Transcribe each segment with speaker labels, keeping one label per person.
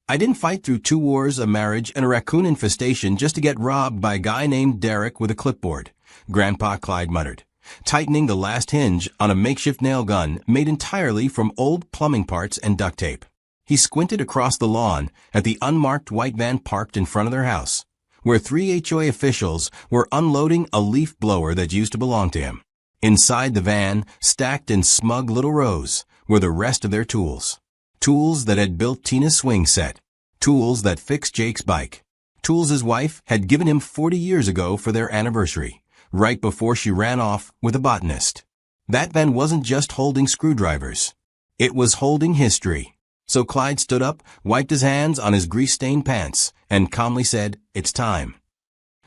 Speaker 1: I didn't fight through 2 wars, a marriage, and a raccoon infestation just to get robbed by a guy named Derek with a clipboard, Grandpa Clyde muttered, tightening the last hinge on a makeshift nail gun made entirely from old plumbing parts and duct tape. He squinted across the lawn at the unmarked white van parked in front of their house, where 3 HOA officials were unloading a leaf blower that used to belong to him. Inside the van, stacked in smug little rows, were the rest of their tools. Tools that had built Tina's swing set. Tools that fixed Jake's bike. Tools his wife had given him 40 years ago for their anniversary, right before she ran off with a botanist. That van wasn't just holding screwdrivers. It was holding history. So Clyde stood up, wiped his hands on his grease-stained pants, and calmly said, "It's time."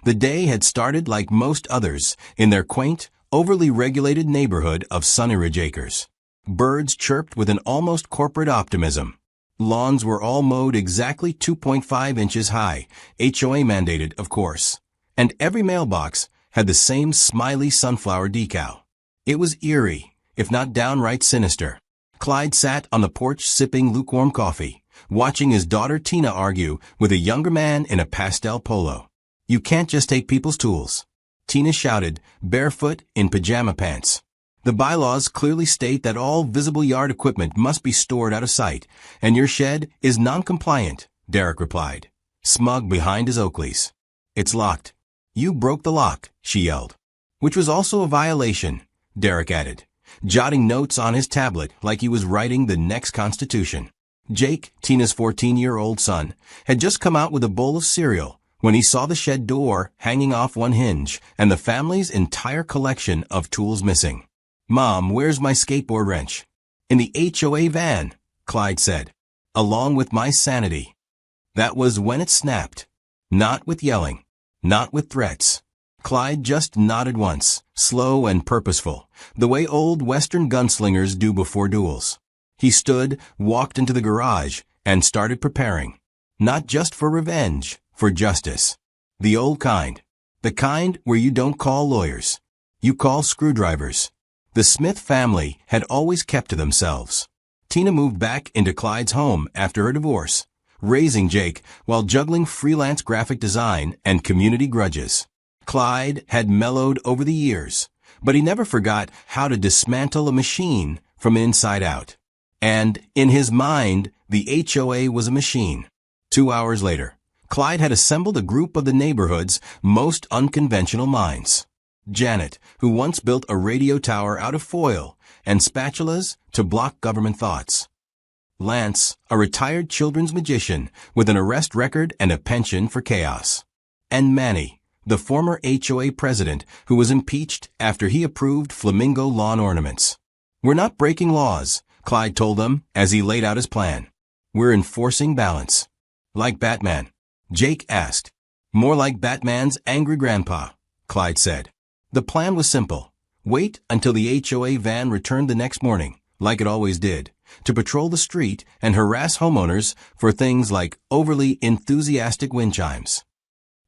Speaker 1: The day had started like most others in their quaint, overly regulated neighborhood of Sunnyridge Acres. Birds chirped with an almost corporate optimism. Lawns were all mowed exactly 2.5 inches high, HOA mandated, of course. And every mailbox had the same smiley sunflower decal. It was eerie, if not downright sinister. Clyde sat on the porch sipping lukewarm coffee, watching his daughter Tina argue with a younger man in a pastel polo. "You can't just take people's tools," Tina shouted, barefoot in pajama pants. "The bylaws clearly state that all visible yard equipment must be stored out of sight, and your shed is non-compliant," Derek replied, smug behind his Oakleys. "It's locked." "You broke the lock," she yelled. "Which was also a violation," Derek added, jotting notes on his tablet like he was writing the next Constitution. Jake, Tina's 14-year-old son, had just come out with a bowl of cereal when he saw the shed door hanging off one hinge and the family's entire collection of tools missing. "Mom, where's my skateboard wrench?" "In the HOA van," Clyde said, "along with my sanity." That was when it snapped. Not with yelling, not with threats. Clyde just nodded once, slow and purposeful, the way old Western gunslingers do before duels. He stood, walked into the garage, and started preparing. Not just for revenge, for justice. The old kind. The kind where you don't call lawyers. You call screwdrivers. The Smith family had always kept to themselves. Tina moved back into Clyde's home after her divorce, raising Jake while juggling freelance graphic design and community grudges. Clyde had mellowed over the years, but he never forgot how to dismantle a machine from inside out. And, in his mind, the HOA was a machine. 2 hours later, Clyde had assembled a group of the neighborhood's most unconventional minds. Janet, who once built a radio tower out of foil and spatulas to block government thoughts. Lance, a retired children's magician with an arrest record and a penchant for chaos. And Manny, the former HOA president who was impeached after he approved flamingo lawn ornaments. "We're not breaking laws," Clyde told them as he laid out his plan. "We're enforcing balance." "Like Batman?" Jake asked. "More like Batman's angry grandpa," Clyde said. The plan was simple. Wait until the HOA van returned the next morning, like it always did, to patrol the street and harass homeowners for things like overly enthusiastic wind chimes.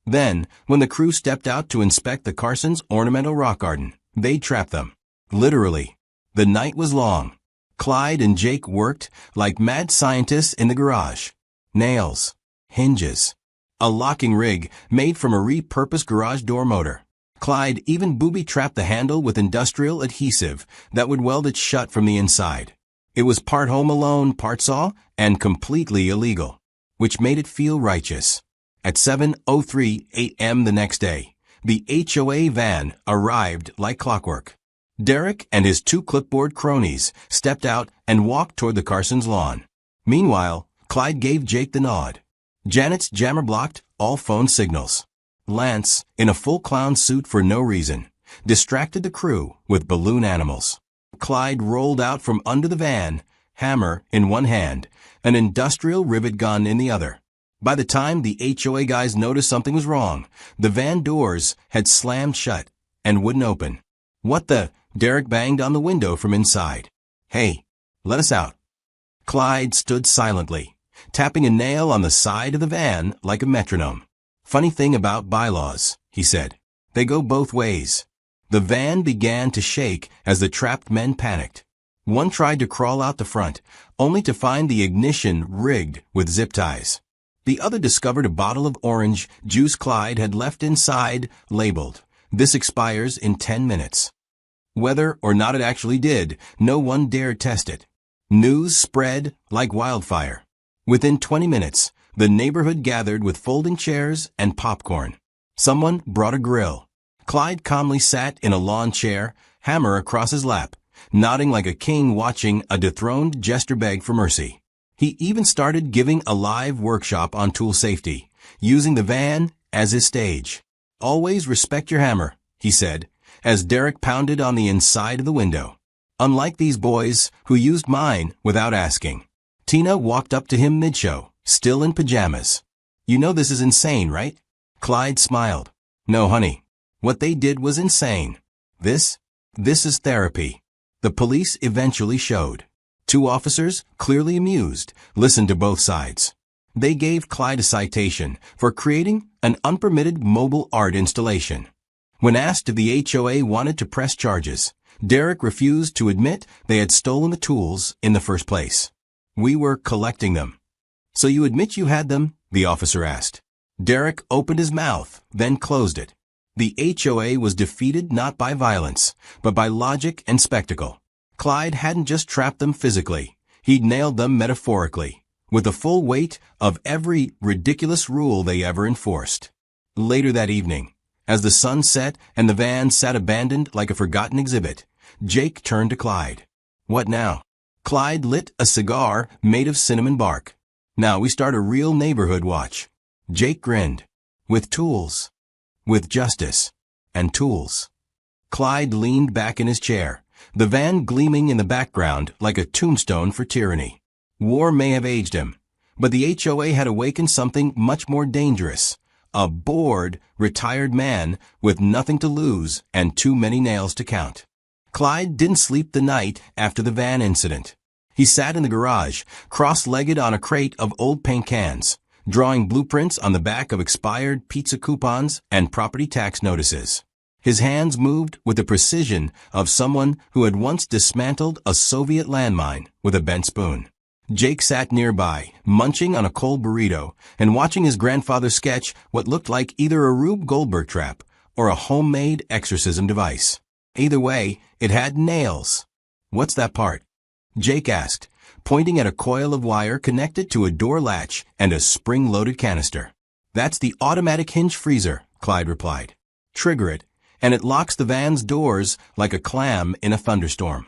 Speaker 1: Then, when the crew stepped out to inspect the Carsons' ornamental rock garden, they'd trap them. Literally. The night was long. Clyde and Jake worked like mad scientists in the garage. Nails. Hinges. A locking rig made from a repurposed garage door motor. Clyde even booby-trapped the handle with industrial adhesive that would weld it shut from the inside. It was part Home Alone, part Saw, and completely illegal, which made it feel righteous. At 7:03 a.m. the next day, the HOA van arrived like clockwork. Derek and his 2 clipboard cronies stepped out and walked toward the Carsons' lawn. Meanwhile, Clyde gave Jake the nod. Janet's jammer blocked all phone signals. Lance, in a full clown suit for no reason, distracted the crew with balloon animals. Clyde rolled out from under the van, hammer in one hand, an industrial rivet gun in the other. By the time the HOA guys noticed something was wrong, the van doors had slammed shut and wouldn't open. "What the?" Derek banged on the window from inside. "Hey, let us out." Clyde stood silently, tapping a nail on the side of the van like a metronome. "Funny thing about bylaws," he said. "They go both ways." The van began to shake as the trapped men panicked. One tried to crawl out the front, only to find the ignition rigged with zip ties. The other discovered a bottle of orange juice Clyde had left inside, labeled, "This expires in 10 minutes." Whether or not it actually did, no one dared test it. News spread like wildfire. Within 20 minutes, the neighborhood gathered with folding chairs and popcorn. Someone brought a grill. Clyde calmly sat in a lawn chair, hammer across his lap, nodding like a king watching a dethroned jester beg for mercy. He even started giving a live workshop on tool safety, using the van as his stage. "Always respect your hammer," he said, as Derek pounded on the inside of the window. "Unlike these boys, who used mine without asking." Tina walked up to him mid-show, still in pajamas. "You know this is insane, right?" Clyde smiled. "No, honey. What they did was insane. This is therapy." The police eventually showed. 2 officers, clearly amused, listened to both sides. They gave Clyde a citation for creating an unpermitted mobile art installation. When asked if the HOA wanted to press charges, Derek refused to admit they had stolen the tools in the first place. "We were collecting them." "So you admit you had them?" the officer asked. Derek opened his mouth, then closed it. The HOA was defeated not by violence, but by logic and spectacle. Clyde hadn't just trapped them physically, he'd nailed them metaphorically, with the full weight of every ridiculous rule they ever enforced. Later that evening, as the sun set and the van sat abandoned like a forgotten exhibit, Jake turned to Clyde. "What now?" Clyde lit a cigar made of cinnamon bark. "Now we start a real neighborhood watch." Jake grinned. "With tools. With justice. And tools." Clyde leaned back in his chair, the van gleaming in the background like a tombstone for tyranny. War may have aged him, but the HOA had awakened something much more dangerous. A bored, retired man with nothing to lose and too many nails to count. Clyde didn't sleep the night after the van incident. He sat in the garage, cross-legged on a crate of old paint cans, drawing blueprints on the back of expired pizza coupons and property tax notices. His hands moved with the precision of someone who had once dismantled a Soviet landmine with a bent spoon. Jake sat nearby, munching on a cold burrito and watching his grandfather sketch what looked like either a Rube Goldberg trap or a homemade exorcism device. Either way, it had nails. "What's that part?" Jake asked, pointing at a coil of wire connected to a door latch and a spring-loaded canister. "That's the automatic hinge freezer," Clyde replied. "Trigger it, and it locks the van's doors like a clam in a thunderstorm."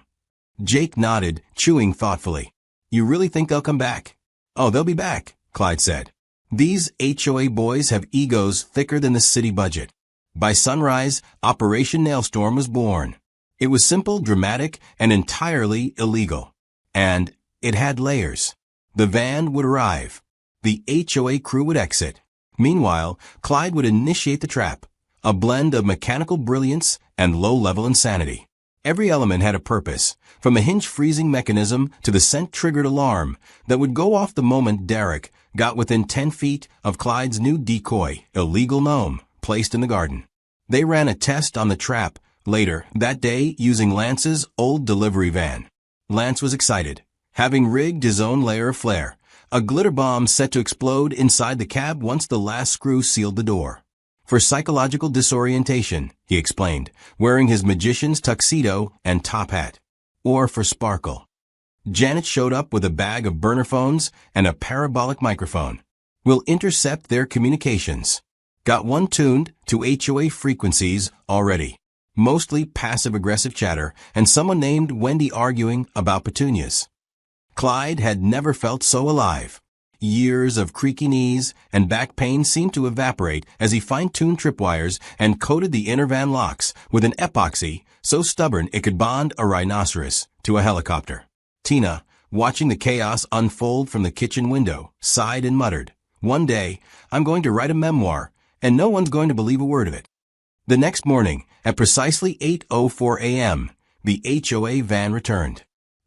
Speaker 1: Jake nodded, chewing thoughtfully. "You really think they'll come back?" "Oh, they'll be back," Clyde said. "These HOA boys have egos thicker than the city budget." By sunrise, Operation Nailstorm was born. It was simple, dramatic, and entirely illegal. And it had layers. The van would arrive. The HOA crew would exit. Meanwhile, Clyde would initiate the trap, a blend of mechanical brilliance and low-level insanity. Every element had a purpose, from a hinge freezing mechanism to the scent-triggered alarm that would go off the moment Derek got within 10 feet of Clyde's new decoy, illegal gnome, placed in the garden. They ran a test on the trap later that day using Lance's old delivery van. Lance was excited, having rigged his own layer of flare, a glitter bomb set to explode inside the cab once the last screw sealed the door. For psychological disorientation, he explained, wearing his magician's tuxedo and top hat. Or for sparkle. Janet showed up with a bag of burner phones and a parabolic microphone. "We'll intercept their communications." Got one tuned to HOA frequencies already. Mostly passive-aggressive chatter and someone named Wendy arguing about petunias. Clyde had never felt so alive. Years of creaky knees and back pain seemed to evaporate as he fine-tuned tripwires and coated the inner van locks with an epoxy so stubborn it could bond a rhinoceros to a helicopter. Tina, watching the chaos unfold from the kitchen window, sighed and muttered, "One day, I'm going to write a memoir, and no one's going to believe a word of it." The next morning, at precisely 8:04 a.m., the HOA van returned.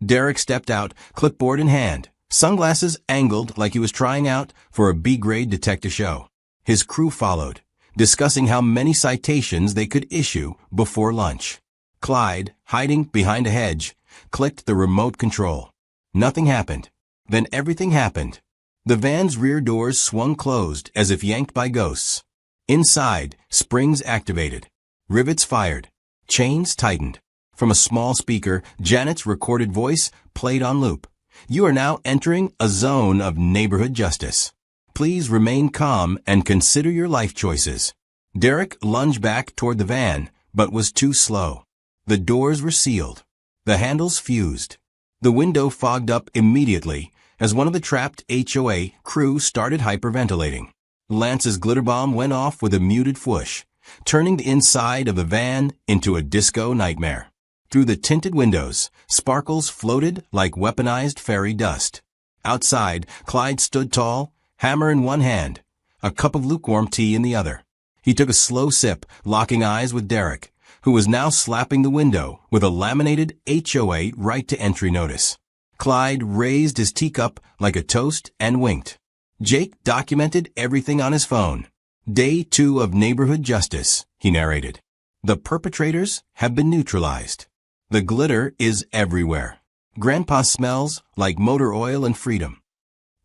Speaker 1: Derek stepped out, clipboard in hand, sunglasses angled like he was trying out for a B-grade detective show. His crew followed, discussing how many citations they could issue before lunch. Clyde, hiding behind a hedge, clicked the remote control. Nothing happened. Then everything happened. The van's rear doors swung closed as if yanked by ghosts. Inside, springs activated. Rivets fired. Chains tightened. From a small speaker, Janet's recorded voice played on loop. You are now entering a zone of neighborhood justice. Please remain calm and consider your life choices. Derek lunged back toward the van, but was too slow. The doors were sealed. The handles fused. The window fogged up immediately as one of the trapped HOA crew started hyperventilating. Lance's glitter bomb went off with a muted whoosh, turning the inside of the van into a disco nightmare. Through the tinted windows, sparkles floated like weaponized fairy dust. Outside, Clyde stood tall, hammer in one hand, a cup of lukewarm tea in the other. He took a slow sip, locking eyes with Derek, who was now slapping the window with a laminated HOA right to entry notice. Clyde raised his teacup like a toast and winked. Jake documented everything on his phone. Day 2 of neighborhood justice, he narrated. The perpetrators have been neutralized. The glitter is everywhere. Grandpa smells like motor oil and freedom.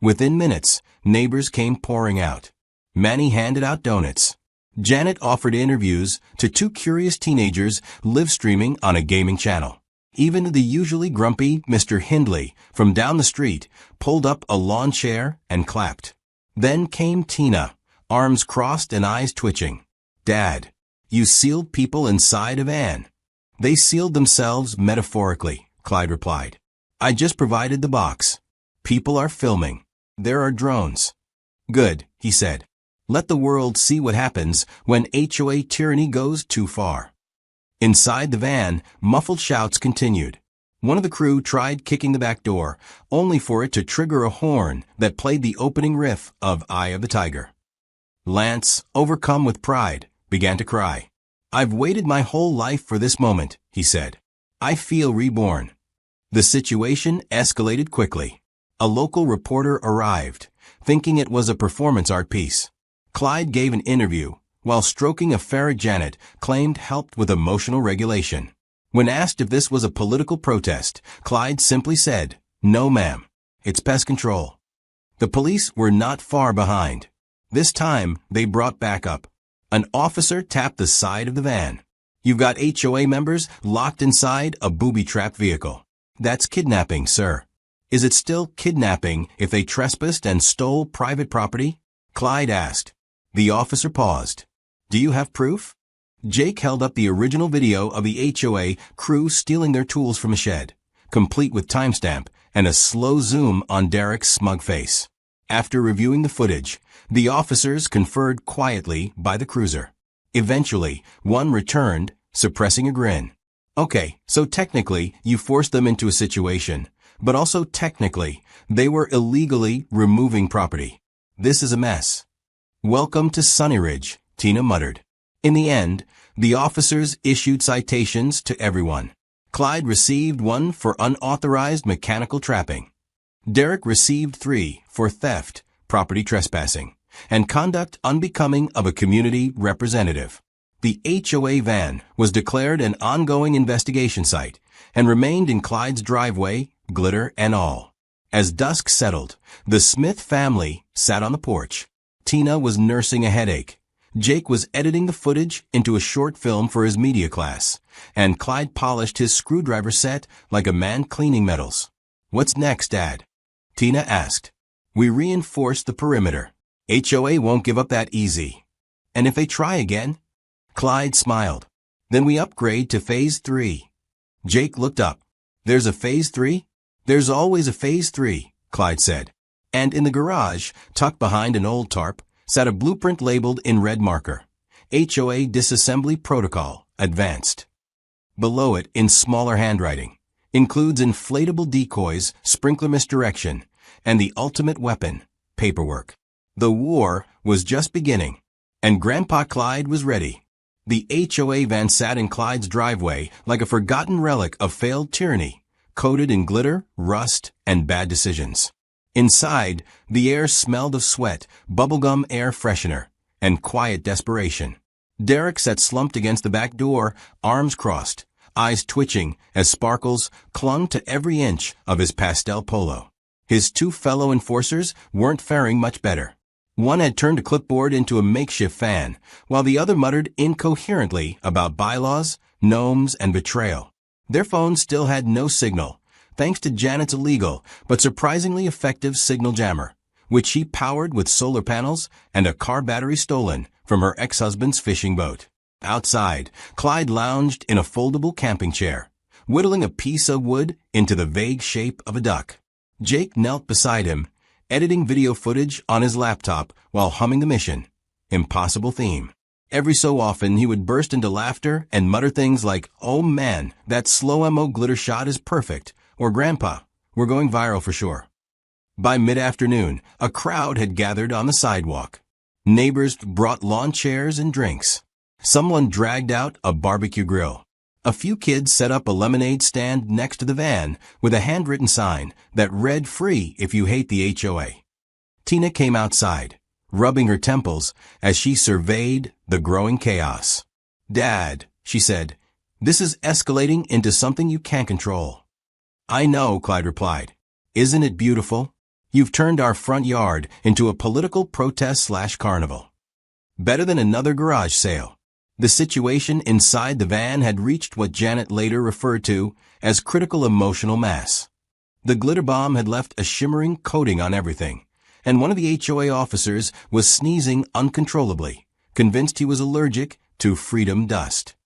Speaker 1: Within minutes, neighbors came pouring out. Manny handed out donuts. Janet offered interviews to 2 curious teenagers live streaming on a gaming channel. Even the usually grumpy Mr. Hindley from down the street pulled up a lawn chair and clapped. Then came Tina, arms crossed and eyes twitching. Dad, you sealed people inside a van. They sealed themselves metaphorically, Clyde replied. I just provided the box. People are filming. There are drones. Good, he said. Let the world see what happens when HOA tyranny goes too far. Inside the van, muffled shouts continued. One of the crew tried kicking the back door, only for it to trigger a horn that played the opening riff of Eye of the Tiger. Lance, overcome with pride, began to cry. I've waited my whole life for this moment, he said. I feel reborn. The situation escalated quickly. A local reporter arrived, thinking it was a performance art piece. Clyde gave an interview, while stroking a ferret Janet claimed helped with emotional regulation. When asked if this was a political protest, Clyde simply said, No ma'am, it's pest control. The police were not far behind. This time, they brought backup. An officer tapped the side of the van. You've got HOA members locked inside a booby-trapped vehicle. That's kidnapping, sir. Is it still kidnapping if they trespassed and stole private property? Clyde asked. The officer paused. Do you have proof? Jake held up the original video of the HOA crew stealing their tools from a shed, complete with timestamp and a slow zoom on Derek's smug face. After reviewing the footage, the officers conferred quietly by the cruiser. Eventually, one returned, suppressing a grin. Okay, so technically, you forced them into a situation, but also technically, they were illegally removing property. This is a mess. Welcome to Sunny Ridge, Tina muttered. In the end, the officers issued citations to everyone. Clyde received 1 for unauthorized mechanical trapping. Derek received 3 for theft, property trespassing, and conduct unbecoming of a community representative. The HOA van was declared an ongoing investigation site and remained in Clyde's driveway, glitter and all. As dusk settled, the Smith family sat on the porch. Tina was nursing a headache. Jake was editing the footage into a short film for his media class, and Clyde polished his screwdriver set like a man cleaning metals. What's next, Dad? Tina asked. We reinforce the perimeter. HOA won't give up that easy. And if they try again? Clyde smiled. Then we upgrade to Phase 3. Jake looked up. There's a Phase 3? There's always a Phase 3, Clyde said. And in the garage, tucked behind an old tarp, sat a blueprint labeled in red marker. HOA Disassembly Protocol, Advanced. Below it, in smaller handwriting, includes inflatable decoys, sprinkler misdirection, and the ultimate weapon, paperwork. The war was just beginning, and Grandpa Clyde was ready. The HOA van sat in Clyde's driveway like a forgotten relic of failed tyranny, coated in glitter, rust, and bad decisions. Inside, the air smelled of sweat, bubblegum air freshener, and quiet desperation. Derek sat slumped against the back door, arms crossed, eyes twitching as sparkles clung to every inch of his pastel polo. His two fellow enforcers weren't faring much better. One had turned a clipboard into a makeshift fan, while the other muttered incoherently about bylaws, gnomes, and betrayal. Their phones still had no signal, thanks to Janet's illegal but surprisingly effective signal jammer, which she powered with solar panels and a car battery stolen from her ex-husband's fishing boat. Outside, Clyde lounged in a foldable camping chair, whittling a piece of wood into the vague shape of a duck. Jake knelt beside him, editing video footage on his laptop while humming the Mission Impossible theme. Every so often, he would burst into laughter and mutter things like, "Oh man, that slow-mo glitter shot is perfect," or "Grandpa, we're going viral for sure." By mid-afternoon, a crowd had gathered on the sidewalk. Neighbors brought lawn chairs and drinks. Someone dragged out a barbecue grill. A few kids set up a lemonade stand next to the van with a handwritten sign that read "Free if you hate the HOA." Tina came outside, rubbing her temples as she surveyed the growing chaos. "Dad," she said, "this is escalating into something you can't control." "I know," Clyde replied. "Isn't it beautiful? You've turned our front yard into a political protest/carnival. Better than another garage sale." The situation inside the van had reached what Janet later referred to as critical emotional mass. The glitter bomb had left a shimmering coating on everything, and one of the HOA officers was sneezing uncontrollably, convinced he was allergic to freedom dust.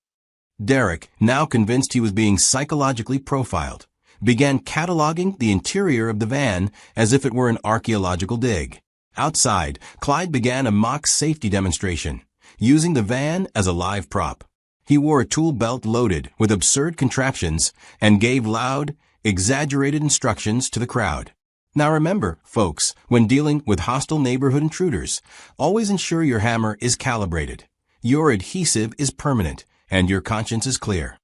Speaker 1: Derek, now convinced he was being psychologically profiled, began cataloging the interior of the van as if it were an archaeological dig. Outside, Clyde began a mock safety demonstration, using the van as a live prop. He wore a tool belt loaded with absurd contraptions and gave loud, exaggerated instructions to the crowd. Now remember, folks, when dealing with hostile neighborhood intruders, always ensure your hammer is calibrated, your adhesive is permanent, and your conscience is clear.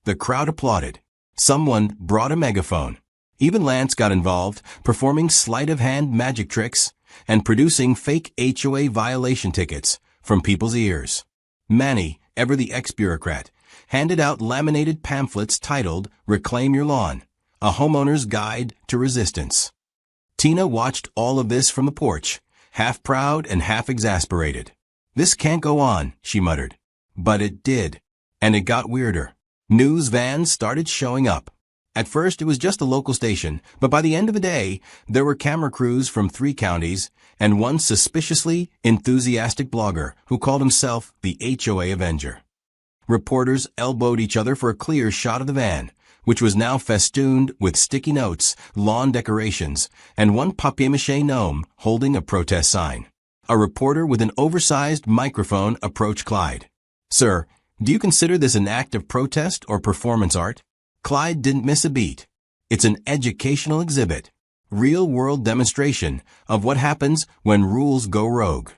Speaker 1: The crowd applauded. Someone brought a megaphone. Even Lance got involved, performing sleight-of-hand magic tricks and producing fake HOA violation tickets from people's ears. Manny, ever the ex-bureaucrat, handed out laminated pamphlets titled "Reclaim Your Lawn, a Homeowner's Guide to Resistance." Tina watched all of this from the porch, half proud and half exasperated. "This can't go on," she muttered. But it did. And it got weirder. News vans started showing up. At first, it was just a local station, but by the end of the day, there were camera crews from 3 counties and one suspiciously enthusiastic blogger who called himself the HOA Avenger. Reporters elbowed each other for a clear shot of the van, which was now festooned with sticky notes, lawn decorations, and one papier-mâché gnome holding a protest sign. A reporter with an oversized microphone approached Clyde. "Sir, do you consider this an act of protest or performance art?" Clyde didn't miss a beat. "It's an educational exhibit, real-world demonstration of what happens when rules go rogue."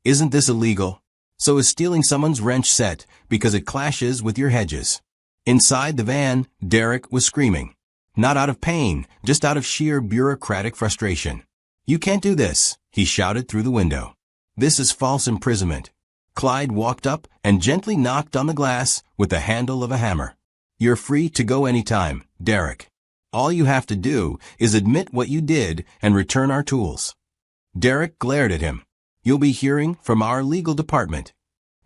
Speaker 1: "Isn't this illegal?" "So is stealing someone's wrench set because it clashes with your hedges." Inside the van, Derek was screaming. Not out of pain, just out of sheer bureaucratic frustration. "You can't do this," he shouted through the window. "This is false imprisonment." Clyde walked up and gently knocked on the glass with the handle of a hammer. "You're free to go anytime, Derek. All you have to do is admit what you did and return our tools." Derek glared at him. "You'll be hearing from our legal department."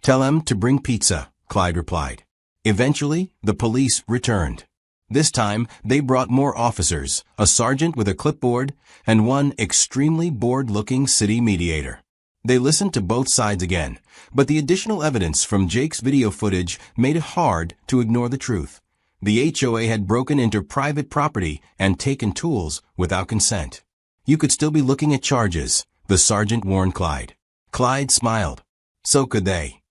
Speaker 1: "Tell them to bring pizza," Clyde replied. Eventually, the police returned. This time, they brought more officers, a sergeant with a clipboard, and one extremely bored-looking city mediator. They listened to both sides again, but the additional evidence from Jake's video footage made it hard to ignore the truth. The HOA had broken into private property and taken tools without consent. "You could still be looking at charges," the sergeant warned Clyde. Clyde smiled. So could they.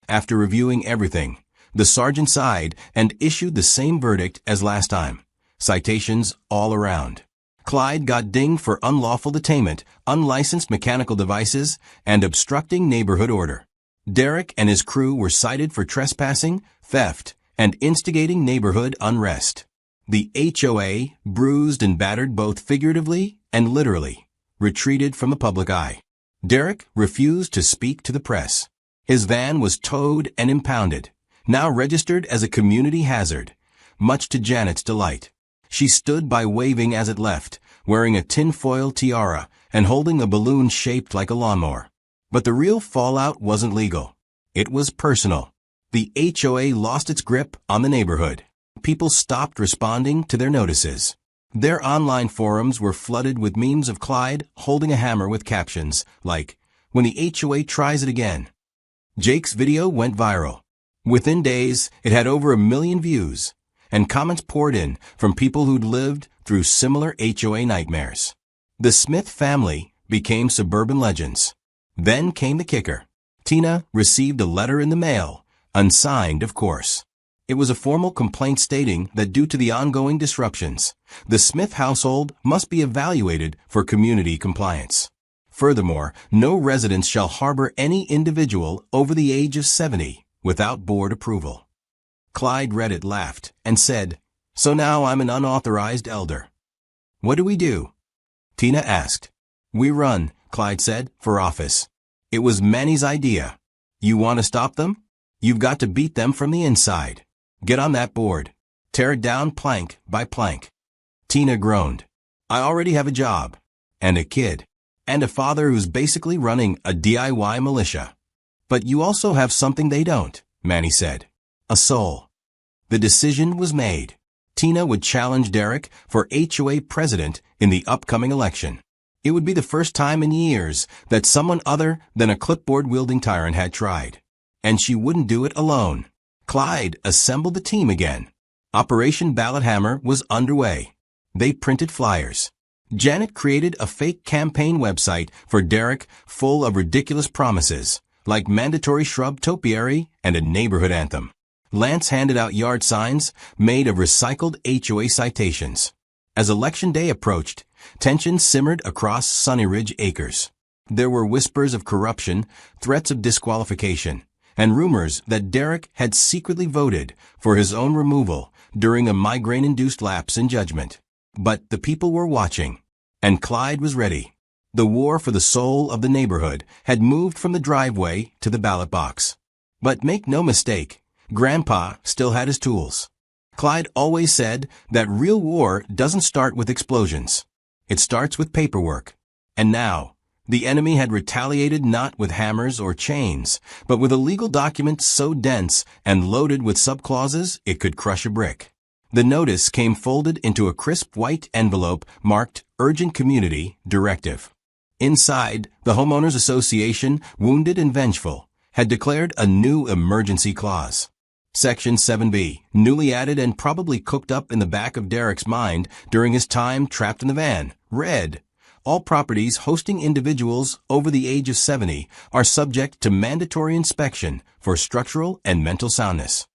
Speaker 1: After reviewing everything, the sergeant sighed and issued the same verdict as last time. Citations all around. Clyde got dinged for unlawful detainment, unlicensed mechanical devices, and obstructing neighborhood order. Derek and his crew were cited for trespassing, theft, and instigating neighborhood unrest. The HOA, bruised and battered both figuratively and literally, retreated from the public eye. Derek refused to speak to the press. His van was towed and impounded, now registered as a community hazard, much to Janet's delight. She stood by waving as it left, wearing a tinfoil tiara and holding a balloon shaped like a lawnmower. But the real fallout wasn't legal. It was personal. The HOA lost its grip on the neighborhood. People stopped responding to their notices. Their online forums were flooded with memes of Clyde holding a hammer with captions like, "When the HOA tries it again." Jake's video went viral. Within days, it had over 1 million views, and comments poured in from people who'd lived through similar HOA nightmares. The Smith family became suburban legends. Then came the kicker. Tina received a letter in the mail, unsigned, of course. It was a formal complaint stating that due to the ongoing disruptions, the Smith household must be evaluated for community compliance. Furthermore, no residents shall harbor any individual over the age of 70 without board approval. Clyde read it, laughed, and said, "So now I'm an unauthorized elder." "What do we do?" Tina asked. "We run," Clyde said, "for office. It was Manny's idea. You want to stop them? You've got to beat them from the inside. Get on that board. Tear it down plank by plank." Tina groaned. "I already have a job, and a kid, and a father who's basically running a DIY militia." "But you also have something they don't," Manny said. "A soul." The decision was made. Tina would challenge Derek for HOA president in the upcoming election. It would be the first time in years that someone other than a clipboard-wielding tyrant had tried. And she wouldn't do it alone. Clyde assembled the team again. Operation Ballot Hammer was underway. They printed flyers. Janet created a fake campaign website for Derek full of ridiculous promises, like mandatory shrub topiary and a neighborhood anthem. Lance handed out yard signs made of recycled HOA citations. As Election Day approached, tension simmered across Sunny Ridge Acres. There were whispers of corruption, threats of disqualification, and rumors that Derek had secretly voted for his own removal during a migraine-induced lapse in judgment. But the people were watching, and Clyde was ready. The war for the soul of the neighborhood had moved from the driveway to the ballot box. But make no mistake, Grandpa still had his tools. Clyde always said that real war doesn't start with explosions. It starts with paperwork. And now, the enemy had retaliated not with hammers or chains, but with a legal document so dense and loaded with subclauses it could crush a brick. The notice came folded into a crisp white envelope marked Urgent Community Directive. Inside, the Homeowners Association, wounded and vengeful, had declared a new emergency clause. Section 7B, newly added and probably cooked up in the back of Derek's mind during his time trapped in the van, read, "All properties hosting individuals over the age of 70 are subject to mandatory inspection for structural and mental soundness."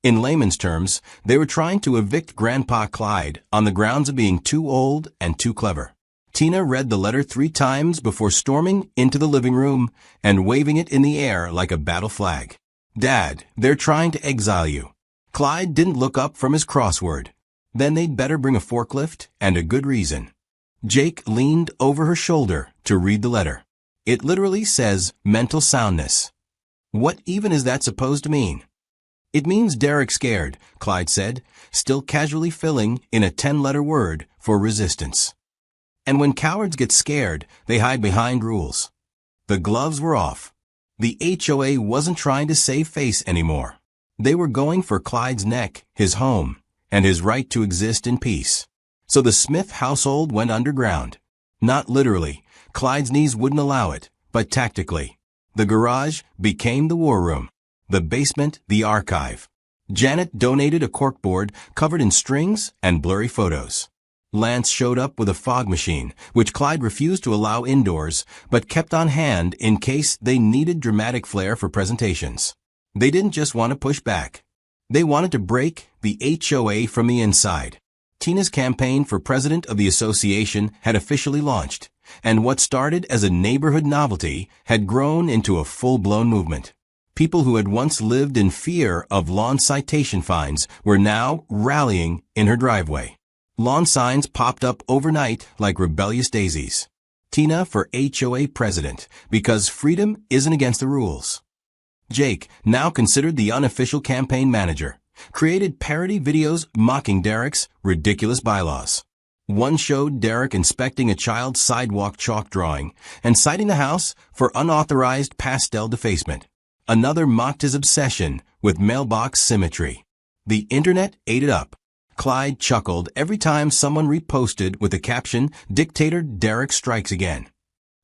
Speaker 1: In layman's terms, they were trying to evict Grandpa Clyde on the grounds of being too old and too clever. Tina read the letter 3 times before storming into the living room and waving it in the air like a battle flag. "Dad, they're trying to exile you." Clyde didn't look up from his crossword. Then they'd better bring a forklift and a good reason. Jake leaned over her shoulder to read the letter. It literally says mental soundness. What even is that supposed to mean? "It means Derek's scared," Clyde said, still casually filling in a 10-letter word for resistance. "And when cowards get scared, they hide behind rules." The gloves were off. The HOA wasn't trying to save face anymore. They were going for Clyde's neck, his home, and his right to exist in peace. So the Smith household went underground. Not literally. Clyde's knees wouldn't allow it, but tactically. The garage became the war room. The basement, the archive. Janet donated a corkboard covered in strings and blurry photos. Lance showed up with a fog machine, which Clyde refused to allow indoors, but kept on hand in case they needed dramatic flair for presentations. They didn't just want to push back. They wanted to break the HOA from the inside. Tina's campaign for president of the association had officially launched, and what started as a neighborhood novelty had grown into a full-blown movement. People who had once lived in fear of lawn citation fines were now rallying in her driveway. Lawn signs popped up overnight like rebellious daisies. Tina for HOA president, because freedom isn't against the rules. Jake, now considered the unofficial campaign manager, created parody videos mocking Derek's ridiculous bylaws. One showed Derek inspecting a child's sidewalk chalk drawing and citing the house for unauthorized pastel defacement. Another mocked his obsession with mailbox symmetry. The internet ate it up. Clyde chuckled every time someone reposted with the caption, "Dictator Derek strikes again."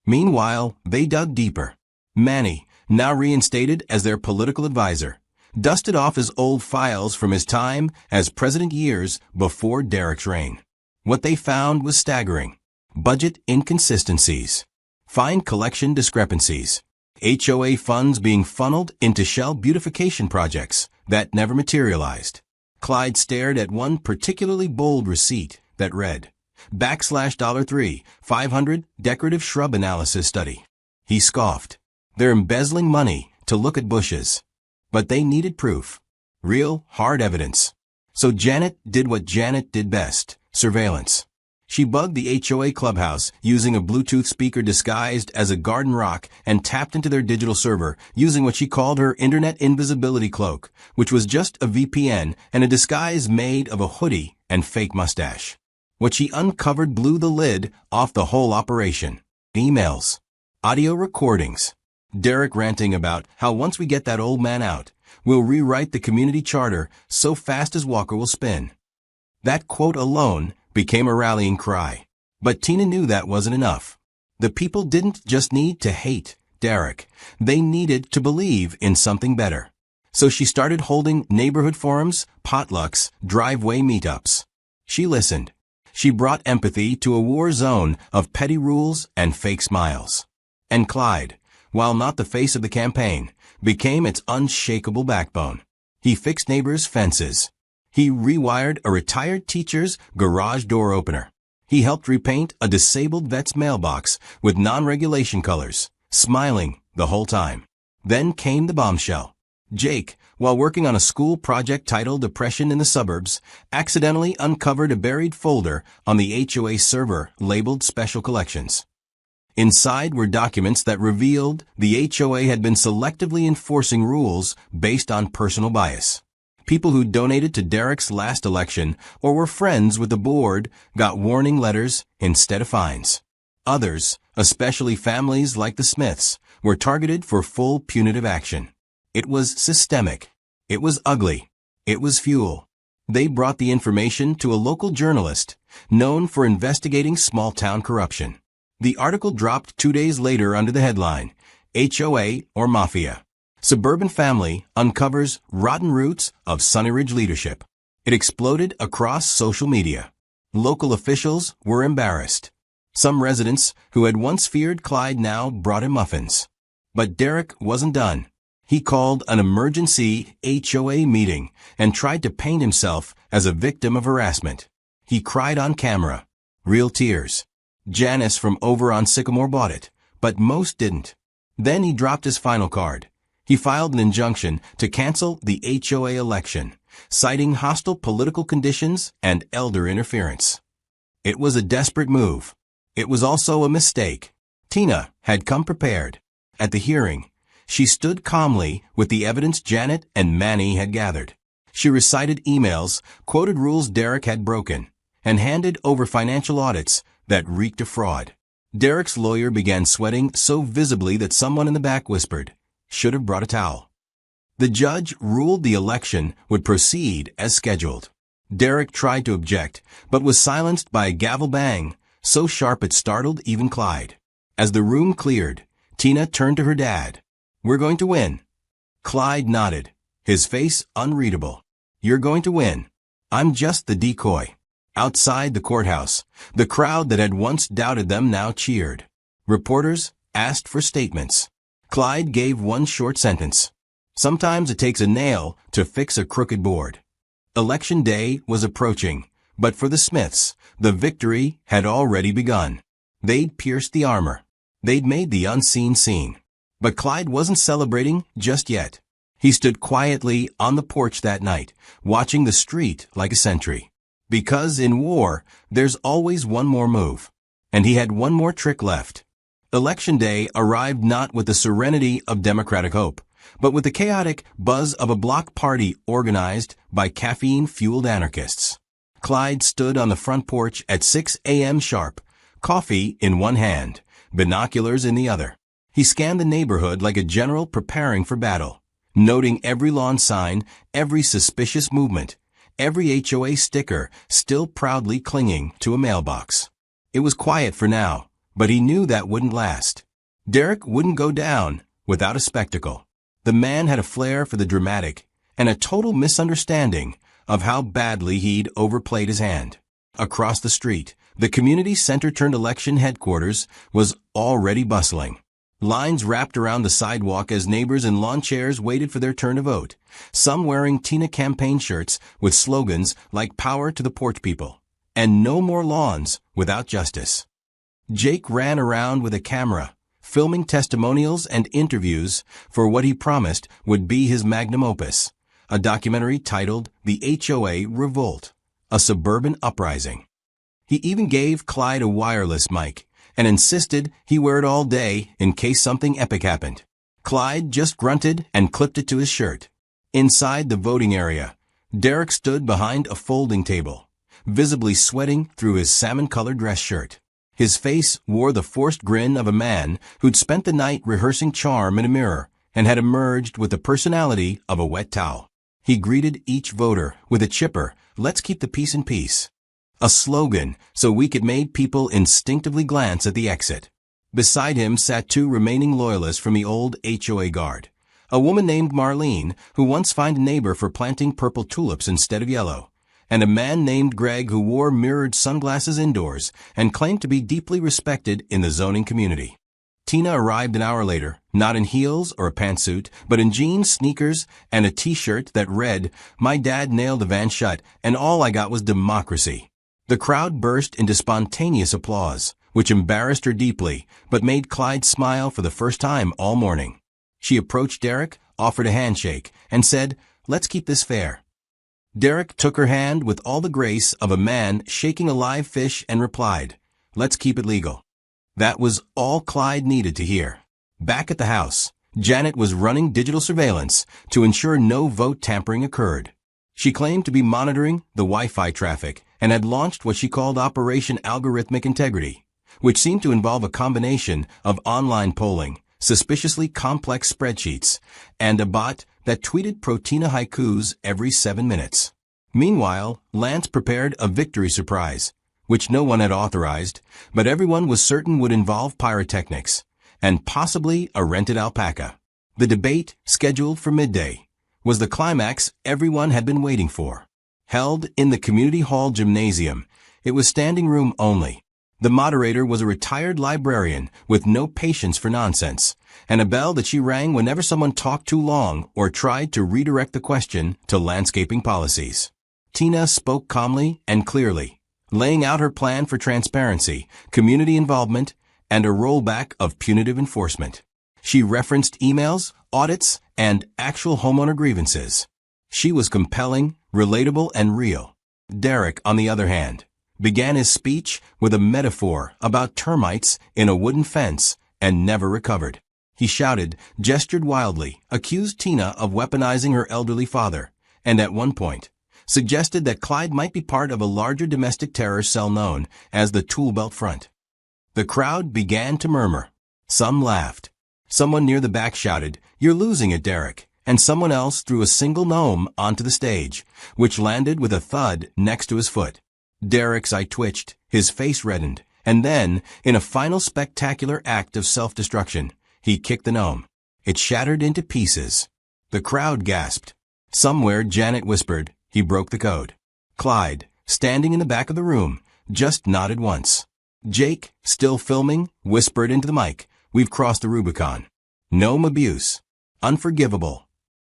Speaker 1: Meanwhile, they dug deeper. Manny, now reinstated as their political advisor, dusted off his old files from his time as president years before Derek's reign. What they found was staggering. Budget inconsistencies, fine collection discrepancies, HOA funds being funneled into shell beautification projects that never materialized. Clyde stared at one particularly bold receipt that read, $3, 500 decorative shrub analysis study. He scoffed. They're embezzling money to look at bushes. But they needed proof. Real, hard evidence. So Janet did what Janet did best, surveillance. She bugged the HOA clubhouse using a Bluetooth speaker disguised as a garden rock and tapped into their digital server using what she called her internet invisibility cloak, which was just a VPN and a disguise made of a hoodie and fake mustache. What she uncovered blew the lid off the whole operation. Emails. Audio recordings. Derek ranting about how once we get that old man out, we'll rewrite the community charter so fast as Walker will spin. That quote alone became a rallying cry. But Tina knew that wasn't enough. The people didn't just need to hate Derek. They needed to believe in something better. So she started holding neighborhood forums, potlucks, driveway meetups. She listened. She brought empathy to a war zone of petty rules and fake smiles. And Clyde, while not the face of the campaign, became its unshakable backbone. He fixed neighbors' fences. He rewired a retired teacher's garage door opener. He helped repaint a disabled vet's mailbox with non-regulation colors, smiling the whole time. Then came the bombshell. Jake, while working on a school project titled Depression in the Suburbs, accidentally uncovered a buried folder on the HOA server labeled Special Collections. Inside were documents that revealed the HOA had been selectively enforcing rules based on personal bias. People who donated to Derek's last election or were friends with the board got warning letters instead of fines. Others, especially families like the Smiths, were targeted for full punitive action. It was systemic. It was ugly. It was fuel. They brought the information to a local journalist known for investigating small-town corruption. The article dropped 2 days later under the headline, HOA or Mafia. Suburban Family uncovers rotten roots of Sunny Ridge leadership. It exploded across social media. Local officials were embarrassed. Some residents who had once feared Clyde now brought him muffins. But Derek wasn't done. He called an emergency HOA meeting and tried to paint himself as a victim of harassment. He cried on camera. Real tears. Janice from over on Sycamore bought it, but most didn't. Then he dropped his final card. He filed an injunction to cancel the HOA election, citing hostile political conditions and elder interference. It was a desperate move. It was also a mistake. Tina had come prepared. At the hearing, she stood calmly with the evidence Janet and Manny had gathered. She recited emails, quoted rules Derek had broken, and handed over financial audits that reeked of fraud. Derek's lawyer began sweating so visibly that someone in the back whispered, "Should have brought a towel." The judge ruled the election would proceed as scheduled. Derek tried to object, but was silenced by a gavel bang, so sharp it startled even Clyde. As the room cleared, Tina turned to her dad. "We're going to win." Clyde nodded, his face unreadable. "You're going to win. I'm just the decoy." Outside the courthouse, the crowd that had once doubted them now cheered. Reporters asked for statements. Clyde gave one short sentence. "Sometimes it takes a nail to fix a crooked board." Election day was approaching, but for the Smiths, the victory had already begun. They'd pierced the armor. They'd made the unseen scene. But Clyde wasn't celebrating just yet. He stood quietly on the porch that night, watching the street like a sentry. Because in war, there's always one more move. And he had one more trick left. Election day arrived not with the serenity of democratic hope, but with the chaotic buzz of a block party organized by caffeine-fueled anarchists. Clyde stood on the front porch at 6 a.m. sharp, coffee in one hand, binoculars in the other. He scanned the neighborhood like a general preparing for battle, noting every lawn sign, every suspicious movement, every HOA sticker still proudly clinging to a mailbox. It was quiet for now, but he knew that wouldn't last. Derek wouldn't go down without a spectacle. The man had a flair for the dramatic and a total misunderstanding of how badly he'd overplayed his hand. Across the street, the community center-turned-election headquarters was already bustling. Lines wrapped around the sidewalk as neighbors in lawn chairs waited for their turn to vote, some wearing Tina campaign shirts with slogans like "Power to the Porch People" and "No more lawns without justice." Jake ran around with a camera, filming testimonials and interviews for what he promised would be his magnum opus, a documentary titled The HOA Revolt, a Suburban Uprising. He even gave Clyde a wireless mic and insisted he wear it all day in case something epic happened. Clyde just grunted and clipped it to his shirt. Inside the voting area, Derek stood behind a folding table, visibly sweating through his salmon-colored dress shirt. His face wore the forced grin of a man who'd spent the night rehearsing charm in a mirror and had emerged with the personality of a wet towel. He greeted each voter with a chipper, "Let's keep the peace in peace," a slogan so weak it made people instinctively glance at the exit. Beside him sat two remaining loyalists from the old HOA guard, a woman named Marlene who once fined a neighbor for planting purple tulips instead of yellow, and a man named Greg who wore mirrored sunglasses indoors and claimed to be deeply respected in the zoning community. Tina arrived an hour later, not in heels or a pantsuit, but in jeans, sneakers, and a t-shirt that read, "My dad nailed the van shut, and all I got was democracy." The crowd burst into spontaneous applause, which embarrassed her deeply, but made Clyde smile for the first time all morning. She approached Derek, offered a handshake, and said, "Let's keep this fair." Derek took her hand with all the grace of a man shaking a live fish and replied, "Let's keep it legal." That was all Clyde needed to hear. Back at the house, Janet was running digital surveillance to ensure no vote tampering occurred. She claimed to be monitoring the Wi-Fi traffic and had launched what she called Operation Algorithmic Integrity, which seemed to involve a combination of online polling, suspiciously complex spreadsheets, and a bot that tweeted pro-Tina haikus every 7 minutes. Meanwhile, Lance prepared a victory surprise, which no one had authorized, but everyone was certain would involve pyrotechnics, and possibly a rented alpaca. The debate, scheduled for midday, was the climax everyone had been waiting for. Held in the community hall gymnasium, it was standing room only. The moderator was a retired librarian with no patience for nonsense, and a bell that she rang whenever someone talked too long or tried to redirect the question to landscaping policies. Tina spoke calmly and clearly, laying out her plan for transparency, community involvement, and a rollback of punitive enforcement. She referenced emails, audits, and actual homeowner grievances. She was compelling, relatable, and real. Derek, on the other hand, began his speech with a metaphor about termites in a wooden fence and never recovered. He shouted, gestured wildly, accused Tina of weaponizing her elderly father, and at one point, suggested that Clyde might be part of a larger domestic terror cell known as the Tool Belt Front. The crowd began to murmur. Some laughed. Someone near the back shouted, "You're losing it, Derek," and someone else threw a single gnome onto the stage, which landed with a thud next to his foot. Derek's eye twitched, his face reddened, and then, in a final spectacular act of self-destruction, he kicked the gnome. It shattered into pieces. The crowd gasped. Somewhere Janet whispered, "He broke the code." Clyde, standing in the back of the room, just nodded once. Jake, still filming, whispered into the mic, "We've crossed the Rubicon. Gnome abuse. Unforgivable."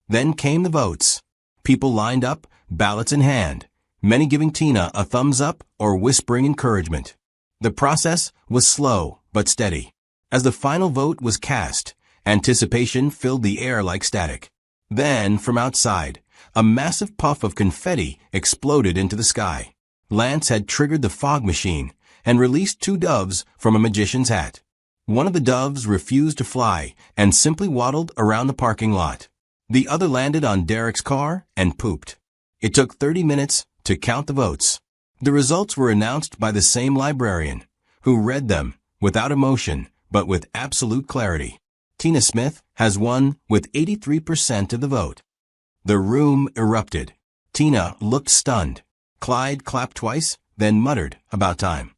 Speaker 1: Then came the votes. People lined up, ballots in hand, many giving Tina a thumbs up or whispering encouragement. The process was slow but steady. As the final vote was cast, anticipation filled the air like static. Then, from outside, a massive puff of confetti exploded into the sky. Lance had triggered the fog machine and released 2 doves from a magician's hat. One of the doves refused to fly and simply waddled around the parking lot. The other landed on Derek's car and pooped. It took 30 minutes to count the votes. The results were announced by the same librarian, who read them without emotion but with absolute clarity. Tina Smith has won with 83% of the vote. The room erupted. Tina looked stunned. Clyde clapped twice, then muttered, "About time."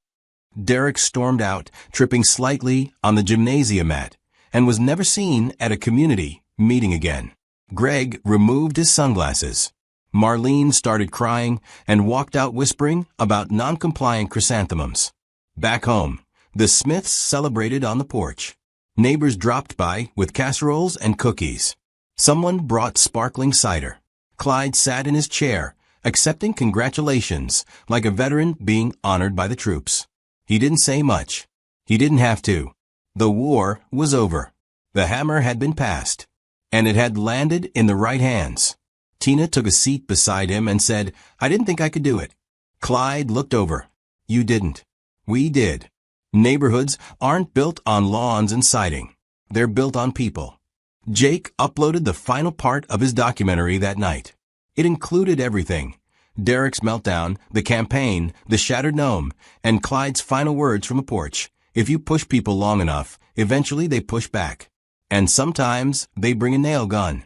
Speaker 1: Derek stormed out, tripping slightly on the gymnasium mat, and was never seen at a community meeting again. Greg removed his sunglasses. Marlene started crying and walked out whispering about non-compliant chrysanthemums. Back home, the Smiths celebrated on the porch. Neighbors dropped by with casseroles and cookies. Someone brought sparkling cider. Clyde sat in his chair, accepting congratulations like a veteran being honored by the troops. He didn't say much. He didn't have to. The war was over. The hammer had been passed, and it had landed in the right hands. Tina took a seat beside him and said, "I didn't think I could do it." Clyde looked over. "You didn't. We did." Neighborhoods aren't built on lawns and siding. They're built on people. Jake uploaded the final part of his documentary that night. It included everything: Derek's meltdown, the campaign, the shattered gnome, and Clyde's final words from the porch. If you push people long enough, eventually they push back. And sometimes they bring a nail gun.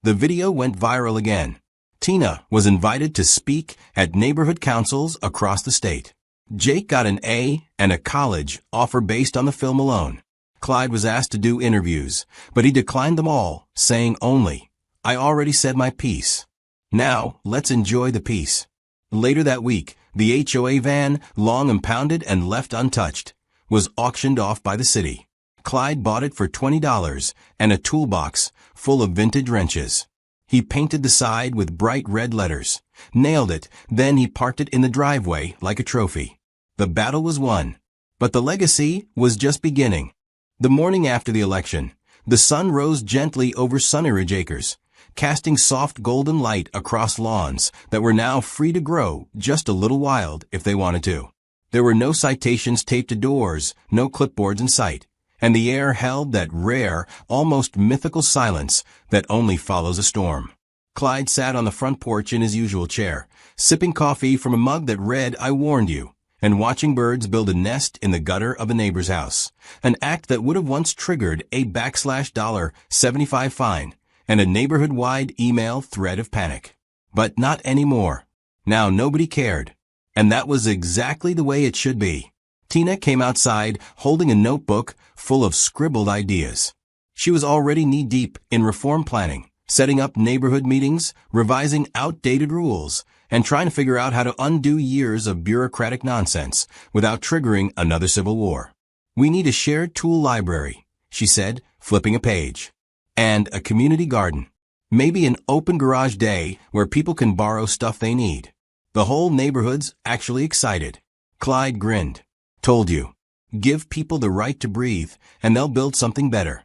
Speaker 1: The video went viral again. Tina was invited to speak at neighborhood councils across the state. Jake got an A and a college offer based on the film alone. Clyde was asked to do interviews, but he declined them all, saying only, "I already said my piece. Now, let's enjoy the peace." Later that week, the HOA van, long impounded and left untouched, was auctioned off by the city. Clyde bought it for $20 and a toolbox full of vintage wrenches. He painted the side with bright red letters, nailed it, then he parked it in the driveway like a trophy. The battle was won, but the legacy was just beginning. The morning after the election, the sun rose gently over Sunnyridge Acres, casting soft golden light across lawns that were now free to grow just a little wild if they wanted to. There were no citations taped to doors, no clipboards in sight, and the air held that rare, almost mythical silence that only follows a storm. Clyde sat on the front porch in his usual chair, sipping coffee from a mug that read, "I warned you," and watching birds build a nest in the gutter of a neighbor's house, an act that would have once triggered a $75 fine and a neighborhood-wide email thread of panic. But not anymore. Now nobody cared. And that was exactly the way it should be. Tina came outside holding a notebook full of scribbled ideas. She was already knee-deep in reform planning, setting up neighborhood meetings, revising outdated rules, and trying to figure out how to undo years of bureaucratic nonsense without triggering another civil war. "We need a shared tool library," she said, flipping a page. "And a community garden. Maybe an open garage day where people can borrow stuff they need." The whole neighborhood's actually excited. Clyde grinned. "Told you. Give people the right to breathe, and they'll build something better."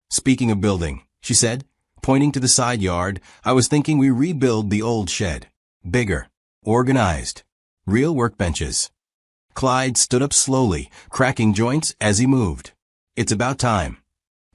Speaker 1: "Speaking of building," she said, pointing to the side yard, "I was thinking we rebuild the old shed. Bigger. Organized. Real workbenches." Clyde stood up slowly, cracking joints as he moved. "It's about time."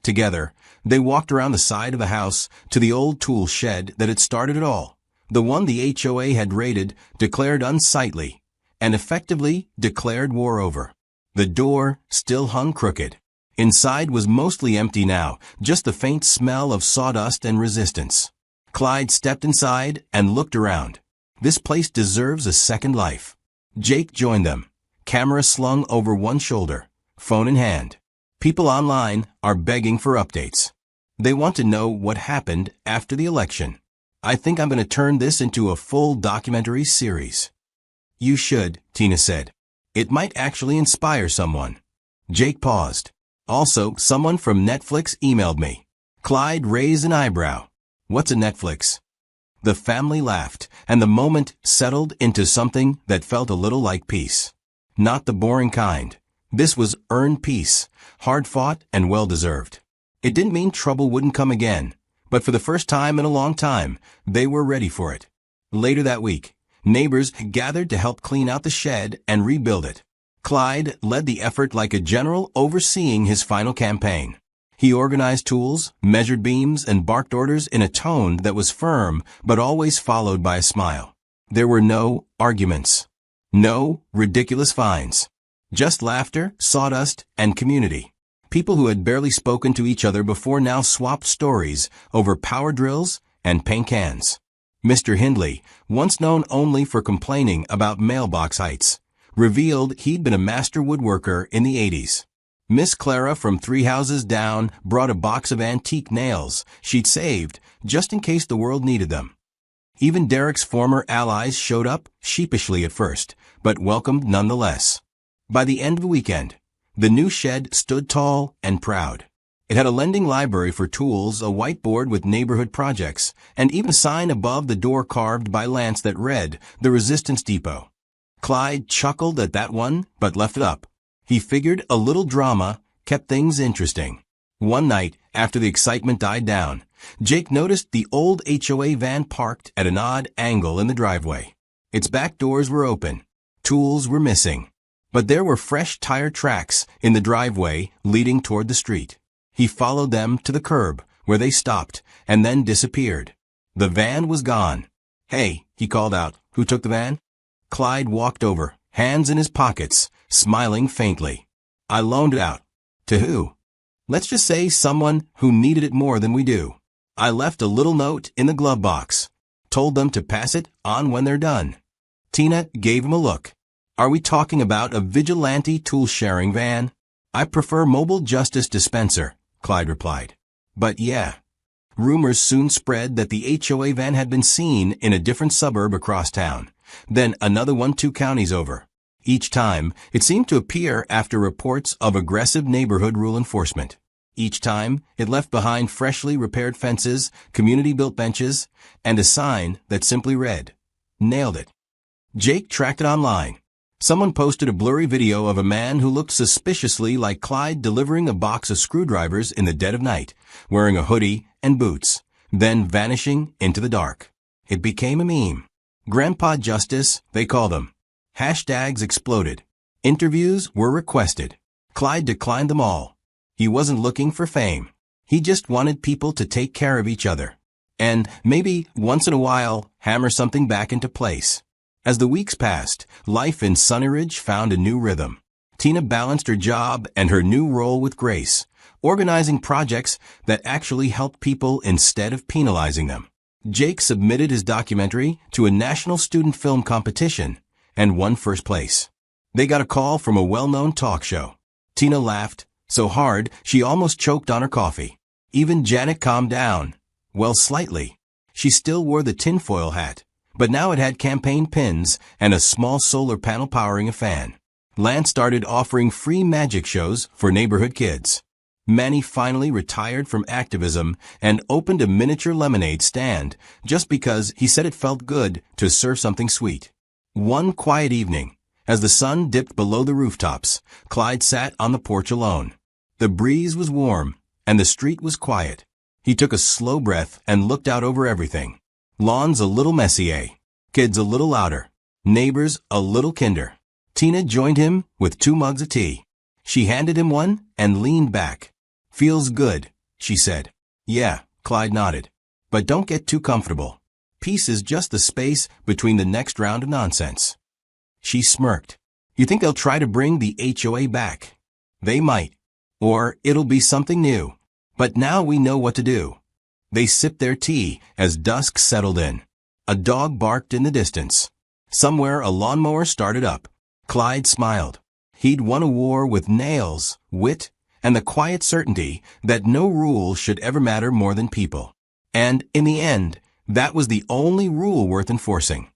Speaker 1: Together, they walked around the side of the house to the old tool shed that had started it all, the one the HOA had raided, declared unsightly, and effectively declared war over. The door still hung crooked. Inside was mostly empty now, just the faint smell of sawdust and resistance. Clyde stepped inside and looked around. This place deserves a second life. Jake joined them, camera slung over one shoulder, phone in hand. People online are begging for updates. They want to know what happened after the election. "I think I'm going to turn this into a full documentary series." "You should," Tina said. "It might actually inspire someone." Jake paused. "Also, someone from Netflix emailed me." Clyde raised an eyebrow. "What's a Netflix?" The family laughed, and the moment settled into something that felt a little like peace. Not the boring kind. This was earned peace, hard-fought and well-deserved. It didn't mean trouble wouldn't come again, but for the first time in a long time, they were ready for it. Later that week, neighbors gathered to help clean out the shed and rebuild it. Clyde led the effort like a general overseeing his final campaign. He organized tools, measured beams, and barked orders in a tone that was firm but always followed by a smile. There were no arguments. No ridiculous fines. Just laughter, sawdust, and community. People who had barely spoken to each other before now swapped stories over power drills and paint cans. Mr. Hindley, once known only for complaining about mailbox heights, revealed he'd been a master woodworker in the 80s. Miss Clara from 3 houses down brought a box of antique nails she'd saved just in case the world needed them. Even Derek's former allies showed up, sheepishly at first, but welcomed nonetheless. By the end of the weekend, the new shed stood tall and proud. It had a lending library for tools, a whiteboard with neighborhood projects, and even a sign above the door carved by Lance that read, "The Resistance Depot." Clyde chuckled at that one, but left it up. He figured a little drama kept things interesting. One night, after the excitement died down, Jake noticed the old HOA van parked at an odd angle in the driveway. Its back doors were open. Tools were missing. But there were fresh tire tracks in the driveway leading toward the street. He followed them to the curb, where they stopped, and then disappeared. The van was gone. "Hey," he called out. "Who took the van?" Clyde walked over, hands in his pockets, smiling faintly. "I loaned it out." "To who?" "Let's just say someone who needed it more than we do. I left a little note in the glove box. Told them to pass it on when they're done." Tina gave him a look. "Are we talking about a vigilante tool-sharing van?" "I prefer mobile justice dispenser," Clyde replied. "But yeah." Rumors soon spread that the HOA van had been seen in a different suburb across town, then another one 2 counties over. Each time, it seemed to appear after reports of aggressive neighborhood rule enforcement. Each time, it left behind freshly repaired fences, community-built benches, and a sign that simply read, "Nailed it." Jake tracked it online. Someone posted a blurry video of a man who looked suspiciously like Clyde delivering a box of screwdrivers in the dead of night, wearing a hoodie and boots, then vanishing into the dark. It became a meme. Grandpa Justice, they called him. Hashtags exploded. Interviews were requested. Clyde declined them all. He wasn't looking for fame. He just wanted people to take care of each other. And maybe, once in a while, hammer something back into place. As the weeks passed, life in Sunnyridge found a new rhythm. Tina balanced her job and her new role with grace, organizing projects that actually helped people instead of penalizing them. Jake submitted his documentary to a national student film competition and won first place. They got a call from a well-known talk show. Tina laughed so hard she almost choked on her coffee. Even Janet calmed down. Well, slightly. She still wore the tinfoil hat, but now it had campaign pins and a small solar panel powering a fan. Lance started offering free magic shows for neighborhood kids. Manny finally retired from activism and opened a miniature lemonade stand just because he said it felt good to serve something sweet. One quiet evening, as the sun dipped below the rooftops, Clyde sat on the porch alone. The breeze was warm, and the street was quiet. He took a slow breath and looked out over everything. Lawns a little messy, kids a little louder, neighbors a little kinder. Tina joined him with 2 mugs of tea. She handed him one and leaned back. "Feels good," she said. "Yeah," Clyde nodded. "But don't get too comfortable. Peace is just the space between the next round of nonsense." She smirked. "You think they'll try to bring the HOA back?" "They might. Or it'll be something new. But now we know what to do." They sipped their tea as dusk settled in. A dog barked in the distance. Somewhere a lawnmower started up. Clyde smiled. He'd won a war with nails, wit, and the quiet certainty that no rule should ever matter more than people. And, in the end, that was the only rule worth enforcing.